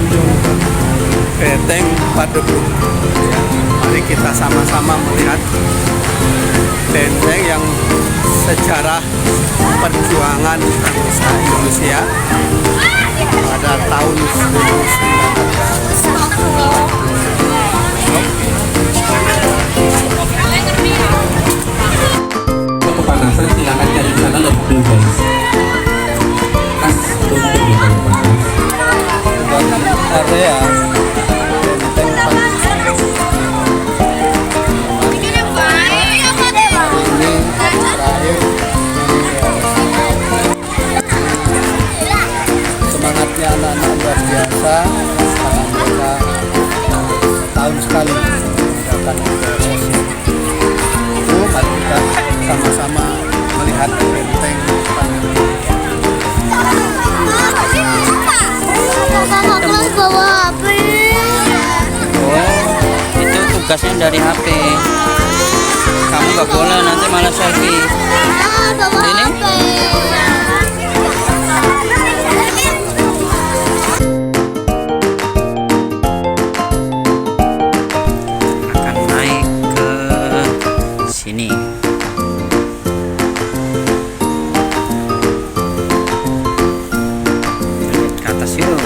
berkunjung ke Benteng Padepokan. Ya, mari kita sama-sama melihat benteng yang sejarah perjuangan bangsa Indonesia pada tahun 1900. Kepanasan silakan cari di sana lebih guys. Khas untuk di panas. Area benteng ini terakhir. Semangatnya anak-anak luar biasa karena mereka setahun sekali mengadakan proses itu. Mari kita sama-sama melihat benteng bawa HP. Oh, itu tugasnya dari HP. Kamu nggak boleh, nanti malah selfie. Bawa Ini? HP. Akan naik ke sini. Lihat ke atas yuk.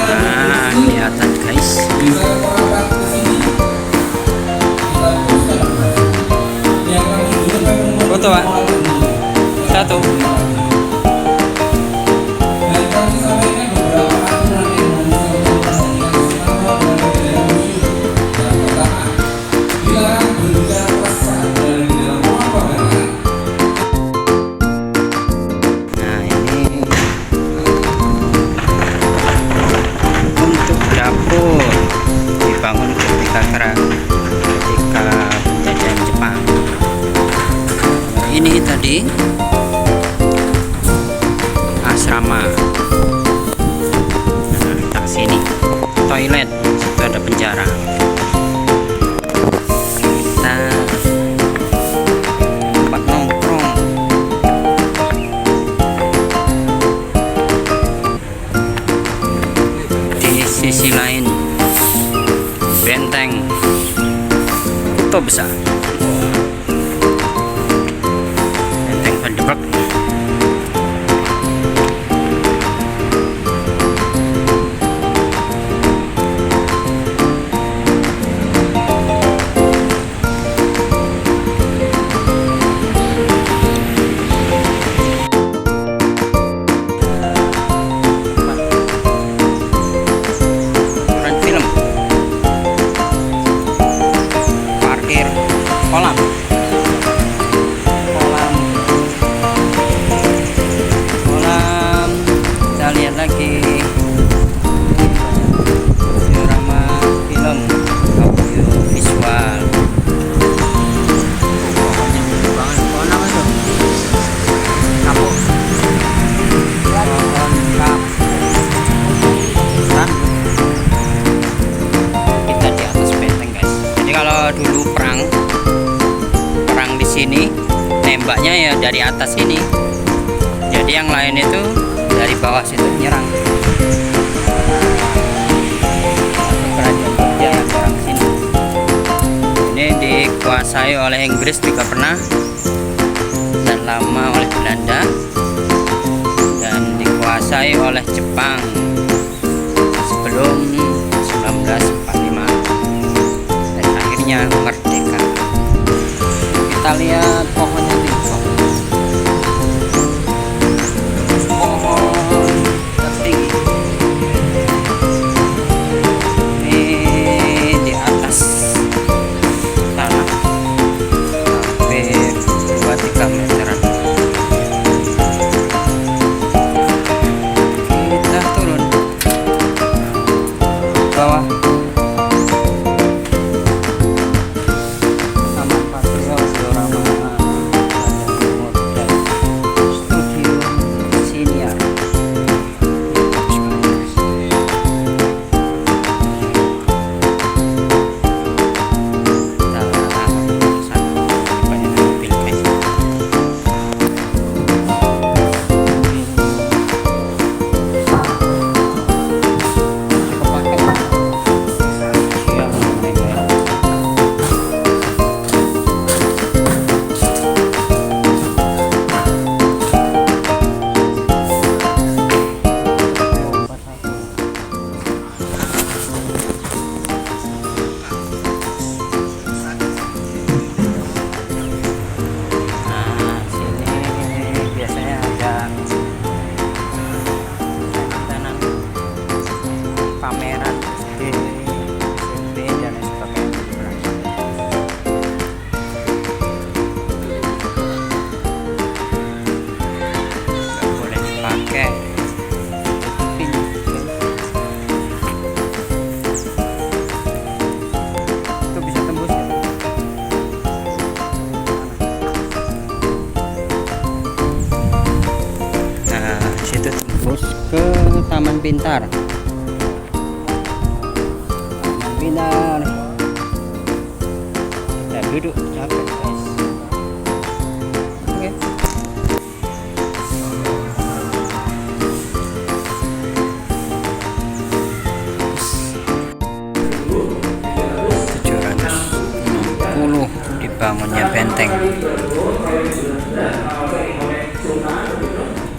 Nah, kelihatan guys. Foto Pak. Satu. Nah, ini untuk dapur dibangun ketika penjajahan Jepang. Ini tadi asrama. Nah, tak sini toilet, situ ada penjara. Kita tempat nongkrong. Di sisi lain benteng Kuto besar. Benteng Padepokan. Ukuran film. Parkir kolam. Kita lihat lagi diorama film audio visual. Pohonnya gede banget. Pohon apa tuh? Kapuk. Pohon kapuran. Kita di atas benteng guys. Jadi kalau dulu perang di sini nembaknya ya dari atas sini. Jadi yang lain itu dari bawah situ nyerang. Kerajaan Jogja yang nyerang sini. Ini dikuasai oleh Inggris juga pernah, dan lama oleh Belanda, dan dikuasai oleh Jepang sebelum 1945, dan akhirnya merdeka. Kita lihat pohonnya nih. Pohon tertinggi. Ini di atas tanah hampir 2-3 meteran. Kita turun bawah. Taman Patrio Diorama tembus ke Taman Pintar. Taman Pintar. Kita duduk capek guys. Oke. Dibangunnya benteng.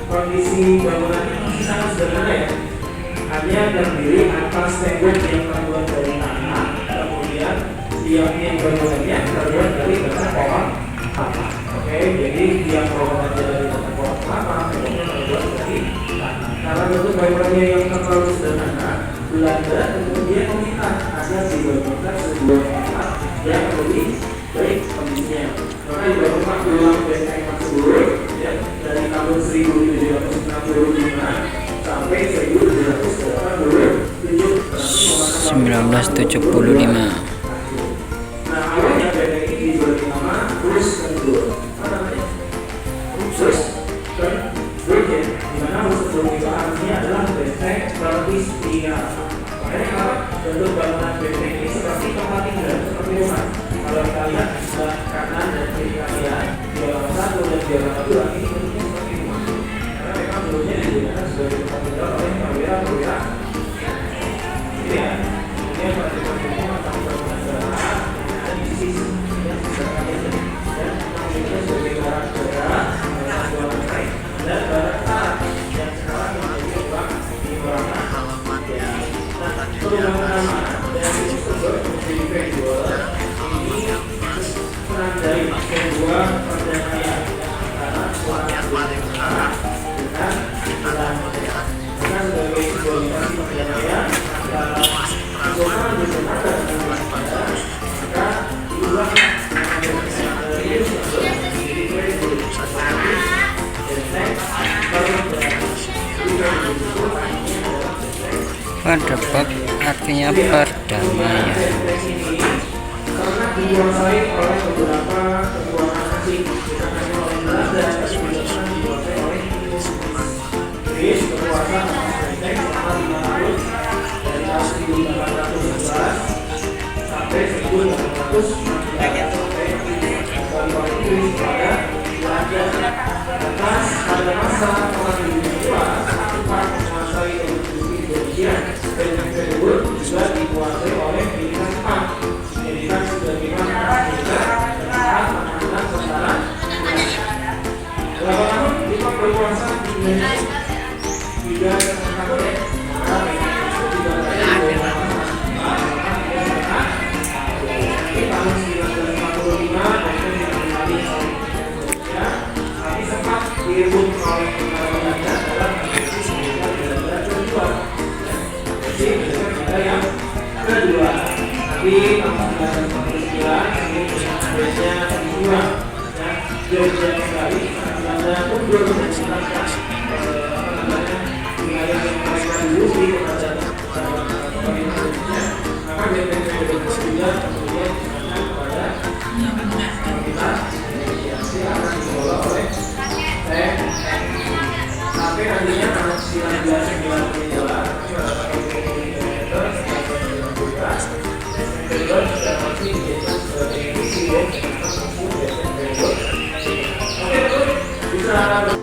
Kondisi bangunan ini masih sangat sederhana ya, hanya terdiri atas tembok yang terbuat dari tanah, kemudian tiang-tiang bangunannya terbuat dari batang pohon kelapa. Oke, jadi tiang bangunannya dari batang pohon kelapa, temboknya terbuat dari tanah. Karena bentuk bangunannya yang terlalu sederhana, Belanda kemudian meminta agar dibangunkan sebuah tempat yang lebih baik kondisinya. Maka dibangunlah ulang benteng tersebut ya, dari tahun 1765 sampai 1975. Nah, awalnya benteng ini diberi nama Rus Kendul. Apa namanya? Rus Kendul ya, di mana Rus Kendul itu artinya adalah benteng berlapis 3. Makanya bentuk bangunan benteng ini seperti tempat tinggal, seperti rumah. Kalau kalian sebelah kanan dan kiri kalian, biarlah 1 dan biarlah 2, ini bentuknya seperti rumah. Karena memang dulunya digunakan sebagai tempat tinggal oleh perwira-perwira. Ini ya, kemudian pada bentuknya macam bangunan sederhana ada di sisi yang sebelah kanan dan memiliki sebagai barang negara, barang dua lantai dan barang taat yang sekarang menjadi ruang di ruangan. Nah, perubahan nama dari tersebut menjadi penjual ini menandai sebuah perdamaian antara suara dengan sebagai simbolisasi perdamaian antara nasional dan Belanda dengan Belanda, maka diubah dari Perdebak artinya perdamaian. Karena dikuasai oleh beberapa kekuatan asing, bukan hanya oleh Belanda, tapi juga dikuasai oleh Inggris. Inggris berkuasa atas benteng selama 5 tahun dari tahun 1811 sampai 1814 sampai kembali oleh Inggris kepada Belanda. Lantas pada masa Perang Dunia Kedua, Jepang menguasai Indonesia. Benteng tersebut juga dikuasai oleh militer Jepang. Jadikan sebagaimana militer dan menangkan pertahanan. Berapa tahun Jepang berkuasa di Indonesia? 3 tahun ya. Maka benteng tersebut juga berada di bawah kekuasaan Jepang. Di tahun 1945 benteng kembali oleh Indonesia, tapi sempat direbut oleh tentara Belanda dalam kondisi militer Belanda kedua. Jadi militer kita yang kedua. Tapi tahun 1949 ini Indonesia dijual dan Jogja kembali Belanda mundur menggunakan wilayah yang mereka dulu di kerajaan Indonesia. Maka benteng tersebut juga kemudian digunakan kepada kita Indonesia akan dikelola oleh sampai nantinya tahun 1992 bisa